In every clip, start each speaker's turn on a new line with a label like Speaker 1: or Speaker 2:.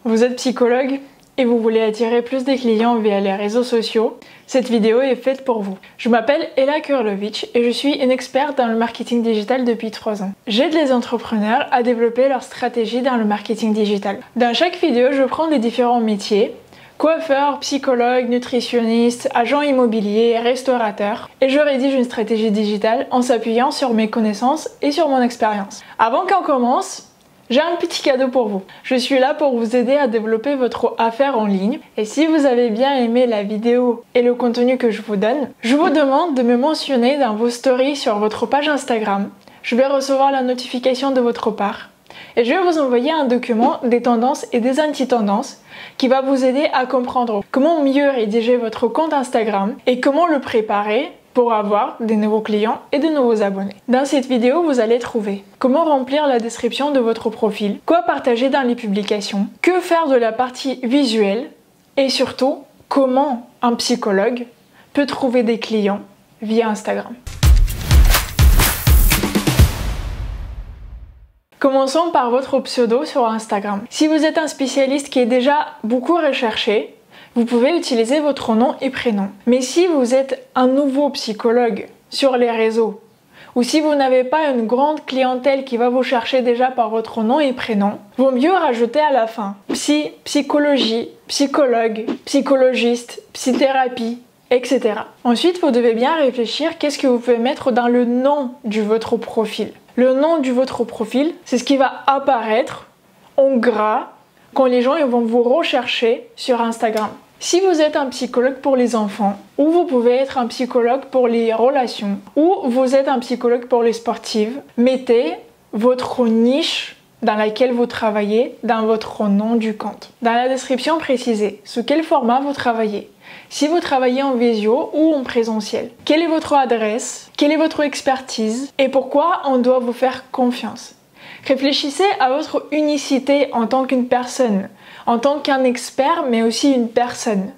Speaker 1: Vous êtes psychologue et vous voulez attirer plus de clients via les réseaux sociaux? Cette vidéo est faite pour vous. Je m'appelle Ella Kurlovic et je suis une experte dans le marketing digital depuis 3 ans. J'aide les entrepreneurs à développer leur stratégie dans le marketing digital. Dans chaque vidéo, je prends les différents métiers: coiffeur, psychologue, nutritionniste, agent immobilier, restaurateur, et je rédige une stratégie digitale en s'appuyant sur mes connaissances et sur mon expérience. Avant qu'on commence, j'ai un petit cadeau pour vous. Je suis là pour vous aider à développer votre affaire en ligne. Et si vous avez bien aimé la vidéo et le contenu que je vous donne, je vous demande de me mentionner dans vos stories sur votre page Instagram. Je vais recevoir la notification de votre part. Et je vais vous envoyer un document des tendances et des anti-tendances qui va vous aider à comprendre comment mieux rédiger votre compte Instagram et comment le préparer pour avoir des nouveaux clients et de nouveaux abonnés. Dans cette vidéo, vous allez trouver comment remplir la description de votre profil, quoi partager dans les publications, que faire de la partie visuelle et surtout, comment un psychologue peut trouver des clients via Instagram. Commençons par votre pseudo sur Instagram. Si vous êtes un spécialiste qui est déjà beaucoup recherché, vous pouvez utiliser votre nom et prénom. Mais si vous êtes un nouveau psychologue sur les réseaux, ou si vous n'avez pas une grande clientèle qui va vous chercher déjà par votre nom et prénom, vaut mieux rajouter à la fin psychologie, psychologue, psychologiste, psythérapie, etc. Ensuite, vous devez bien réfléchir qu'est-ce que vous pouvez mettre dans le nom de votre profil. Le nom de votre profil, c'est ce qui va apparaître en gras quand les gens vont vous rechercher sur Instagram. Si vous êtes un psychologue pour les enfants, ou vous pouvez être un psychologue pour les relations, ou vous êtes un psychologue pour les sportives, mettez votre niche dans laquelle vous travaillez dans votre nom du compte. Dans la description, précisez sous quel format vous travaillez. Si vous travaillez en visio ou en présentiel, quelle est votre adresse, quelle est votre expertise et pourquoi on doit vous faire confiance. Réfléchissez à votre unicité en tant qu'une personne, en tant qu'un expert, mais aussi une personne.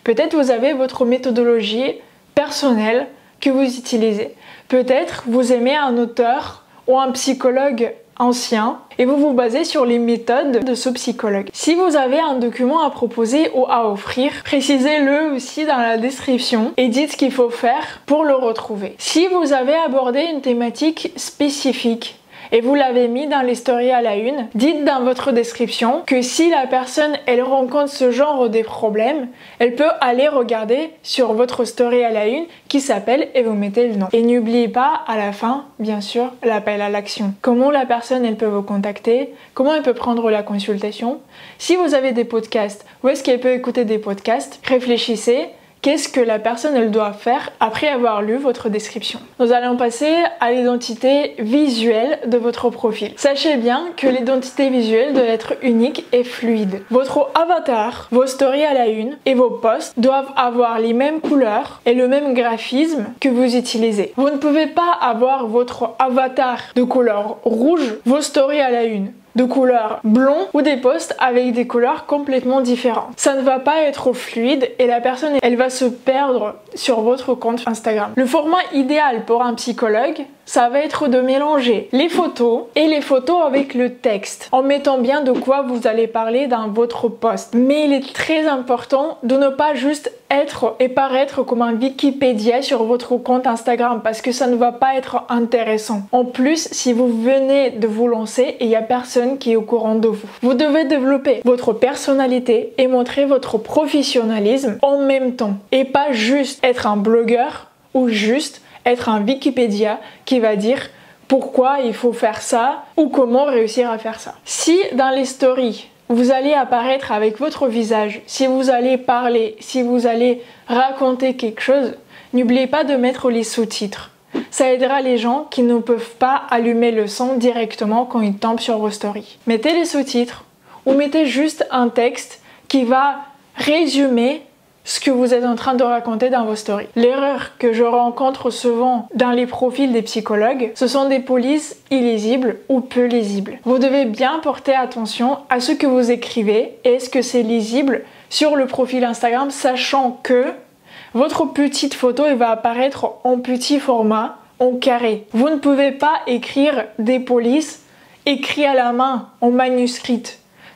Speaker 1: Peut-être vous avez votre méthodologie personnelle que vous utilisez. Peut-être vous aimez un auteur ou un psychologue ancien et vous vous basez sur les méthodes de ce psychologue. Si vous avez un document à proposer ou à offrir, précisez-le aussi dans la description et dites ce qu'il faut faire pour le retrouver. Si vous avez abordé une thématique spécifique et vous l'avez mis dans les stories à la une, dites dans votre description que si la personne elle rencontre ce genre de problème, elle peut aller regarder sur votre story à la une qui s'appelle et vous mettez le nom. Et n'oubliez pas à la fin, bien sûr, l'appel à l'action. Comment la personne elle peut vous contacter, comment elle peut prendre la consultation. Si vous avez des podcasts, où est-ce qu'elle peut écouter des podcasts, réfléchissez. Qu'est-ce que la personne elle doit faire après avoir lu votre description? Nous allons passer à l'identité visuelle de votre profil. Sachez bien que l'identité visuelle doit être unique et fluide. Votre avatar, vos stories à la une et vos posts doivent avoir les mêmes couleurs et le même graphisme que vous utilisez. Vous ne pouvez pas avoir votre avatar de couleur rouge, vos stories à la une de couleur blond ou des posts avec des couleurs complètement différentes. Ça ne va pas être fluide et la personne elle va se perdre sur votre compte Instagram. Le format idéal pour un psychologue, ça va être de mélanger les photos et les photos avec le texte en mettant bien de quoi vous allez parler dans votre post. Mais il est très important de ne pas juste être et paraître comme un Wikipédia sur votre compte Instagram parce que ça ne va pas être intéressant. En plus, si vous venez de vous lancer et il n'y a personne qui est au courant de vous. Vous devez développer votre personnalité et montrer votre professionnalisme en même temps et pas juste être un blogueur ou juste être un Wikipédia qui va dire pourquoi il faut faire ça ou comment réussir à faire ça. Si dans les stories, vous allez apparaître avec votre visage, si vous allez parler, si vous allez raconter quelque chose, n'oubliez pas de mettre les sous-titres. Ça aidera les gens qui ne peuvent pas allumer le son directement quand ils tombent sur vos stories. Mettez les sous-titres ou mettez juste un texte qui va résumer ce que vous êtes en train de raconter dans vos stories. L'erreur que je rencontre souvent dans les profils des psychologues, ce sont des polices illisibles ou peu lisibles. Vous devez bien porter attention à ce que vous écrivez et est-ce que c'est lisible sur le profil Instagram, sachant que votre petite photo elle va apparaître en petit format, en carré. Vous ne pouvez pas écrire des polices écrits à la main, en manuscrit.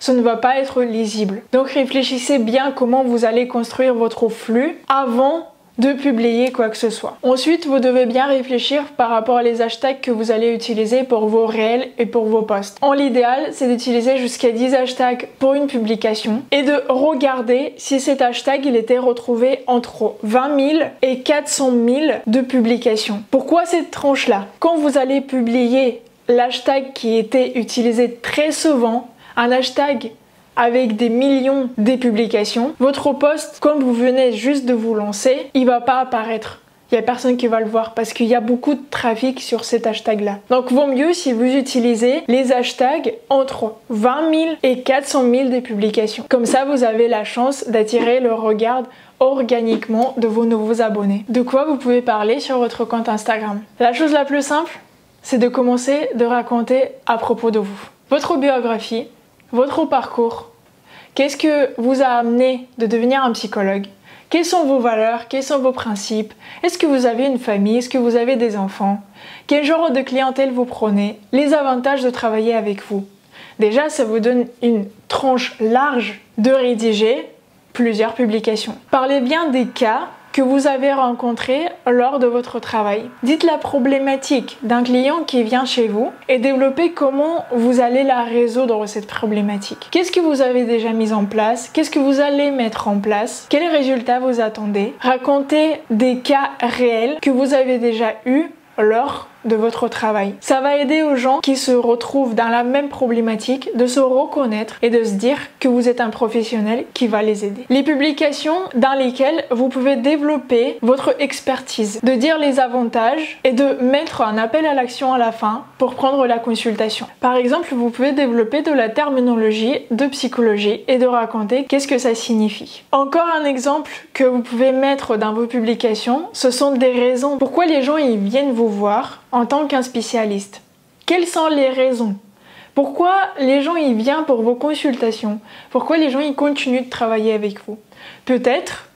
Speaker 1: ça ne va pas être lisible. Donc réfléchissez bien comment vous allez construire votre flux avant de publier quoi que ce soit. Ensuite, vous devez bien réfléchir par rapport à les hashtags que vous allez utiliser pour vos réels et pour vos posts. En l'idéal, c'est d'utiliser jusqu'à 10 hashtags pour une publication et de regarder si cet hashtag il était retrouvé entre 20 000 et 400 000 de publications. Pourquoi cette tranche-là? Quand vous allez publier l'hashtag qui était utilisé très souvent, un hashtag avec des millions de publications, votre post, comme vous venez juste de vous lancer, il va pas apparaître. Il n'y a personne qui va le voir parce qu'il y a beaucoup de trafic sur cet hashtag-là. Donc, vaut mieux si vous utilisez les hashtags entre 20 000 et 400 000 des publications. Comme ça, vous avez la chance d'attirer le regard organiquement de vos nouveaux abonnés. De quoi vous pouvez parler sur votre compte Instagram? La chose la plus simple, c'est de commencer de raconter à propos de vous. Votre biographie, votre parcours, qu'est-ce que vous a amené de devenir un psychologue? Quelles sont vos valeurs? Quels sont vos principes? Est-ce que vous avez une famille? Est-ce que vous avez des enfants? Quel genre de clientèle vous prenez? Les avantages de travailler avec vous. Déjà, ça vous donne une tranche large de rédiger plusieurs publications. Parlez bien des cas que vous avez rencontré lors de votre travail. Dites la problématique d'un client qui vient chez vous et développez comment vous allez la résoudre cette problématique. Qu'est-ce que vous avez déjà mis en place? Qu'est-ce que vous allez mettre en place? Quels résultats vous attendez? Racontez des cas réels que vous avez déjà eus lors de votre travail. Ça va aider aux gens qui se retrouvent dans la même problématique de se reconnaître et de se dire que vous êtes un professionnel qui va les aider. Les publications dans lesquelles vous pouvez développer votre expertise, de dire les avantages et de mettre un appel à l'action à la fin pour prendre la consultation. Par exemple, vous pouvez développer de la terminologie de psychologie et de raconter qu'est-ce que ça signifie. Encore un exemple que vous pouvez mettre dans vos publications, ce sont des raisons pourquoi les gens ils viennent vous voir en tant qu'un spécialiste. Quelles sont les raisons? Pourquoi les gens y viennent pour vos consultations? Pourquoi les gens y continuent de travailler avec vous? Peut-être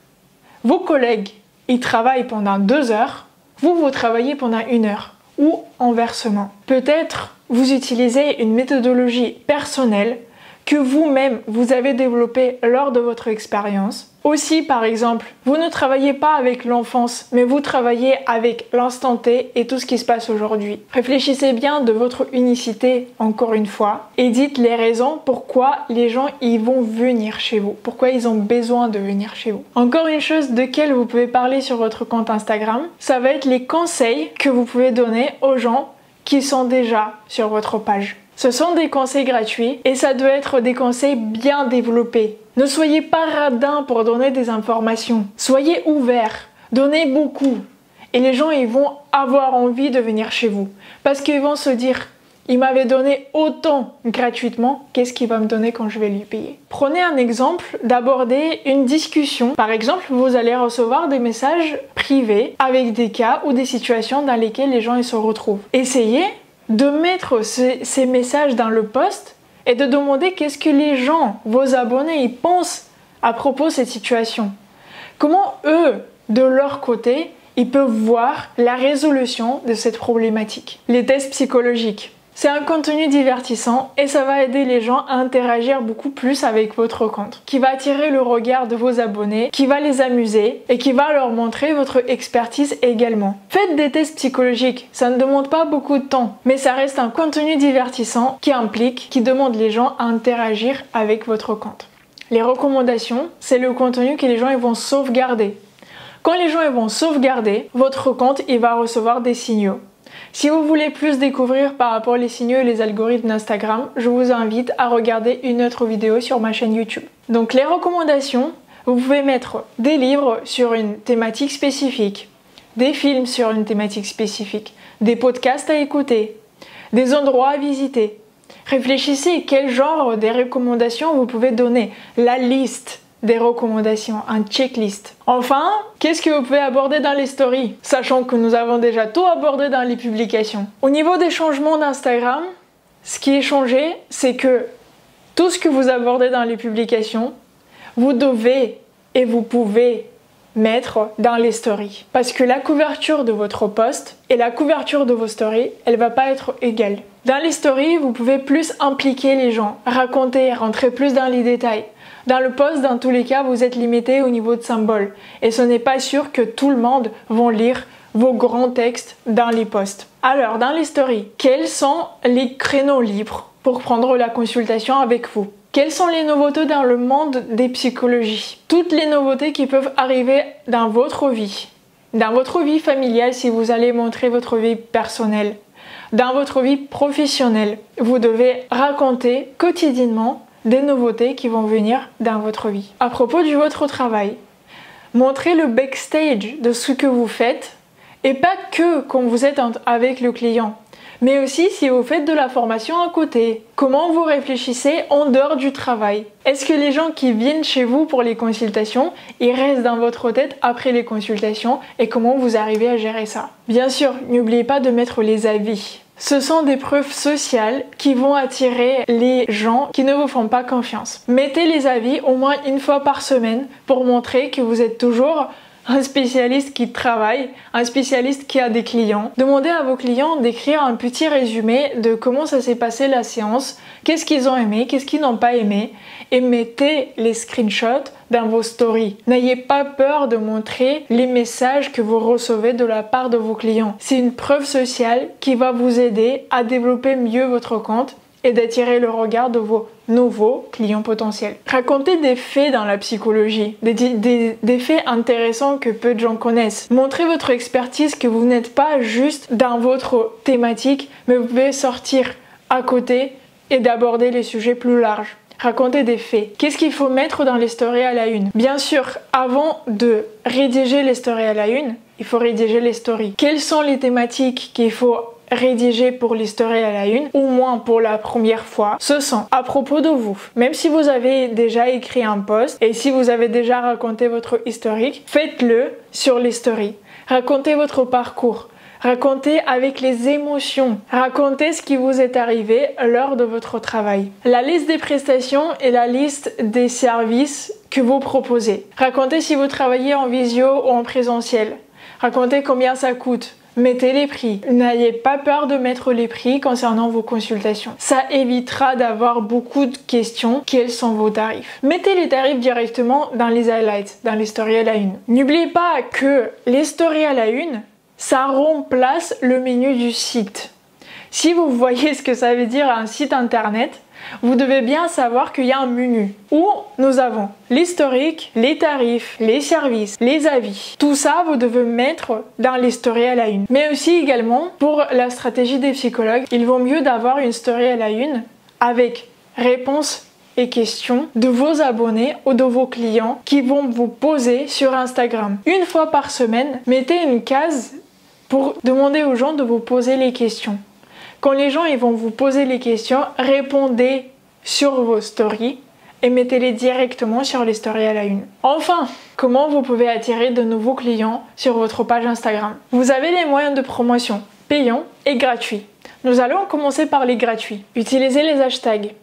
Speaker 1: vos collègues ils travaillent pendant 2 heures, vous travaillez pendant 1 heure ou inversement. Peut-être vous utilisez une méthodologie personnelle que vous-même vous avez développée lors de votre expérience. Aussi, par exemple, vous ne travaillez pas avec l'enfance, mais vous travaillez avec l'instant T et tout ce qui se passe aujourd'hui. Réfléchissez bien de votre unicité, encore une fois, et dites les raisons pourquoi les gens ils vont venir chez vous, pourquoi ils ont besoin de venir chez vous. Encore une chose de laquelle vous pouvez parler sur votre compte Instagram, ça va être les conseils que vous pouvez donner aux gens qui sont déjà sur votre page. Ce sont des conseils gratuits et ça doit être des conseils bien développés. Ne soyez pas radin pour donner des informations. Soyez ouverts, donnez beaucoup. Et les gens ils vont avoir envie de venir chez vous. Parce qu'ils vont se dire, il m'avait donné autant gratuitement, qu'est-ce qu'il va me donner quand je vais lui payer? Prenez un exemple d'aborder une discussion. Par exemple, vous allez recevoir des messages privés avec des cas ou des situations dans lesquelles les gens ils se retrouvent. Essayez de mettre ces messages dans le post et de demander qu'est-ce que les gens, vos abonnés, ils pensent à propos de cette situation. Comment eux, de leur côté, ils peuvent voir la résolution de cette problématique. Les tests psychologiques. C'est un contenu divertissant et ça va aider les gens à interagir beaucoup plus avec votre compte, qui va attirer le regard de vos abonnés, qui va les amuser et qui va leur montrer votre expertise également. Faites des tests psychologiques, ça ne demande pas beaucoup de temps, mais ça reste un contenu divertissant qui demande les gens à interagir avec votre compte. Les recommandations, c'est le contenu que les gens ils vont sauvegarder. Quand les gens ils vont sauvegarder, votre compte il va recevoir des signaux. Si vous voulez plus découvrir par rapport aux signaux et les algorithmes d'Instagram, je vous invite à regarder une autre vidéo sur ma chaîne YouTube. Donc les recommandations, vous pouvez mettre des livres sur une thématique spécifique, des films sur une thématique spécifique, des podcasts à écouter, des endroits à visiter. Réfléchissez quel genre de recommandations vous pouvez donner, la liste des recommandations, un checklist. Enfin, qu'est-ce que vous pouvez aborder dans les stories, sachant que nous avons déjà tout abordé dans les publications. Au niveau des changements d'Instagram, ce qui est changé, c'est que tout ce que vous abordez dans les publications, vous devez et vous pouvez mettre dans les stories. Parce que la couverture de votre post et la couverture de vos stories, elle va pas être égale. Dans les stories, vous pouvez plus impliquer les gens, raconter, rentrer plus dans les détails. Dans le post, dans tous les cas, vous êtes limité au niveau de symboles. Et ce n'est pas sûr que tout le monde va lire vos grands textes dans les posts. Alors, dans les stories, quels sont les créneaux libres pour prendre la consultation avec vous? Quelles sont les nouveautés dans le monde des psychologies? Toutes les nouveautés qui peuvent arriver dans votre vie familiale si vous allez montrer votre vie personnelle, dans votre vie professionnelle. Vous devez raconter quotidiennement des nouveautés qui vont venir dans votre vie. À propos de votre travail, montrez le backstage de ce que vous faites et pas que quand vous êtes avec le client, mais aussi si vous faites de la formation à côté. Comment vous réfléchissez en dehors du travail? Est-ce que les gens qui viennent chez vous pour les consultations, ils restent dans votre tête après les consultations et comment vous arrivez à gérer ça? Bien sûr, n'oubliez pas de mettre les avis. Ce sont des preuves sociales qui vont attirer les gens qui ne vous font pas confiance. Mettez les avis au moins une fois par semaine pour montrer que vous êtes toujours un spécialiste qui travaille, un spécialiste qui a des clients. Demandez à vos clients d'écrire un petit résumé de comment ça s'est passé la séance, qu'est-ce qu'ils ont aimé, qu'est-ce qu'ils n'ont pas aimé, et mettez les screenshots dans vos stories. N'ayez pas peur de montrer les messages que vous recevez de la part de vos clients. C'est une preuve sociale qui va vous aider à développer mieux votre compte et d'attirer le regard de vos nouveaux clients potentiels. Racontez des faits dans la psychologie, des faits intéressants que peu de gens connaissent. Montrez votre expertise, que vous n'êtes pas juste dans votre thématique, mais vous pouvez sortir à côté et d'aborder les sujets plus larges. Racontez des faits. Qu'est-ce qu'il faut mettre dans les stories à la une? Bien sûr, avant de rédiger les stories à la une, il faut rédiger les stories. Quelles sont les thématiques qu'il faut rédiger pour les stories à la une, au moins pour la première fois? Ce sont à propos de vous. Même si vous avez déjà écrit un post et si vous avez déjà raconté votre historique, faites-le sur les stories. Racontez votre parcours. Racontez avec les émotions. Racontez ce qui vous est arrivé lors de votre travail. La liste des prestations et la liste des services que vous proposez. Racontez si vous travaillez en visio ou en présentiel. Racontez combien ça coûte. Mettez les prix. N'ayez pas peur de mettre les prix concernant vos consultations. Ça évitera d'avoir beaucoup de questions. Quels sont vos tarifs? Mettez les tarifs directement dans les highlights, dans les stories à la une. N'oubliez pas que les stories à la une, ça remplace le menu du site. Si vous voyez ce que ça veut dire un site internet, vous devez bien savoir qu'il y a un menu où nous avons l'historique, les tarifs, les services, les avis. Tout ça, vous devez mettre dans les stories à la une. Mais aussi également, pour la stratégie des psychologues, il vaut mieux d'avoir une story à la une avec réponses et questions de vos abonnés ou de vos clients qui vont vous poser sur Instagram. Une fois par semaine, mettez une case pour demander aux gens de vous poser les questions. Quand les gens vont vous poser les questions, répondez sur vos stories et mettez-les directement sur les stories à la une. Enfin, comment vous pouvez attirer de nouveaux clients sur votre page Instagram? Vous avez les moyens de promotion payants et gratuits. Nous allons commencer par les gratuits. Utilisez les hashtags.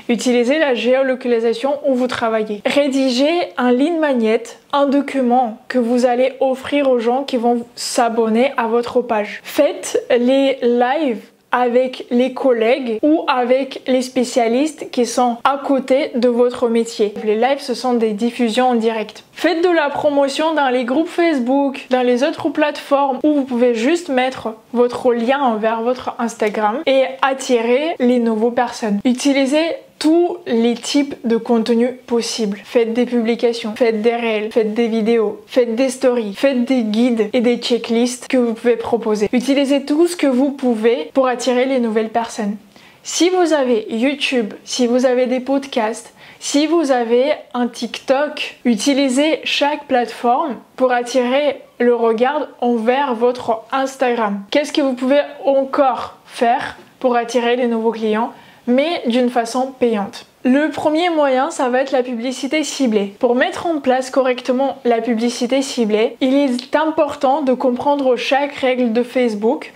Speaker 1: Utilisez la géolocalisation où vous travaillez. Rédigez un lead magnet, un document que vous allez offrir aux gens qui vont s'abonner à votre page. Faites les lives avec les collègues ou avec les spécialistes qui sont à côté de votre métier. Les lives, ce sont des diffusions en direct. Faites de la promotion dans les groupes Facebook, dans les autres plateformes où vous pouvez juste mettre votre lien vers votre Instagram et attirer les nouvelles personnes. Utilisez tous les types de contenus possibles. Faites des publications, faites des réels, faites des vidéos, faites des stories, faites des guides et des checklists que vous pouvez proposer. Utilisez tout ce que vous pouvez pour attirer les nouvelles personnes. Si vous avez YouTube, si vous avez des podcasts, si vous avez un TikTok, utilisez chaque plateforme pour attirer le regard envers votre Instagram. Qu'est-ce que vous pouvez encore faire pour attirer les nouveaux clients, mais d'une façon payante? Le premier moyen, ça va être la publicité ciblée. Pour mettre en place correctement la publicité ciblée, il est important de comprendre chaque règle de Facebook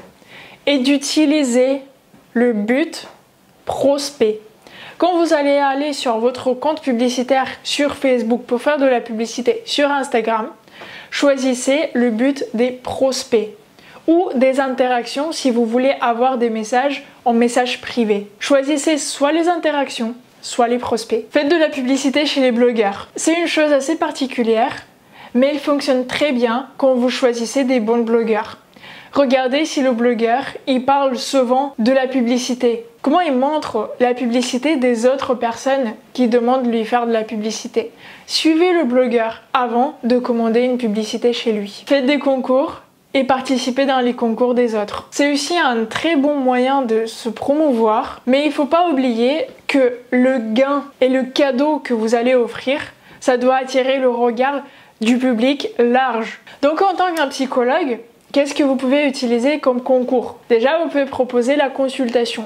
Speaker 1: et d'utiliser le but prospect. Quand vous allez aller sur votre compte publicitaire sur Facebook pour faire de la publicité sur Instagram, choisissez le but des prospects ou des interactions si vous voulez avoir des messages en message privé. Choisissez soit les interactions, soit les prospects. Faites de la publicité chez les blogueurs. C'est une chose assez particulière, mais il fonctionne très bien quand vous choisissez des bons blogueurs. Regardez si le blogueur, il parle souvent de la publicité. Comment il montre la publicité des autres personnes qui demandent de lui faire de la publicité. Suivez le blogueur avant de commander une publicité chez lui. Faites des concours et participez dans les concours des autres. C'est aussi un très bon moyen de se promouvoir, mais il ne faut pas oublier que le gain et le cadeau que vous allez offrir, ça doit attirer le regard du public large. Donc en tant qu'un psychologue, qu'est-ce que vous pouvez utiliser comme concours? Déjà, vous pouvez proposer la consultation.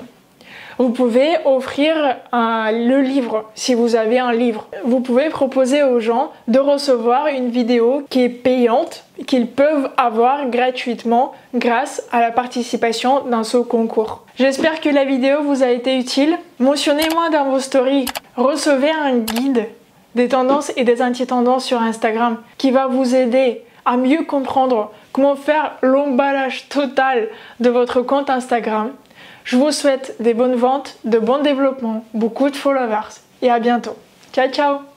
Speaker 1: Vous pouvez offrir le livre, si vous avez un livre. Vous pouvez proposer aux gens de recevoir une vidéo qui est payante, qu'ils peuvent avoir gratuitement grâce à la participation dans ce concours. J'espère que la vidéo vous a été utile. Mentionnez-moi dans vos stories. Recevez un guide des tendances et des anti-tendances sur Instagram qui va vous aider à mieux comprendre comment faire l'emballage total de votre compte Instagram. Je vous souhaite des bonnes ventes, de bons développements, beaucoup de followers et à bientôt. Ciao ciao!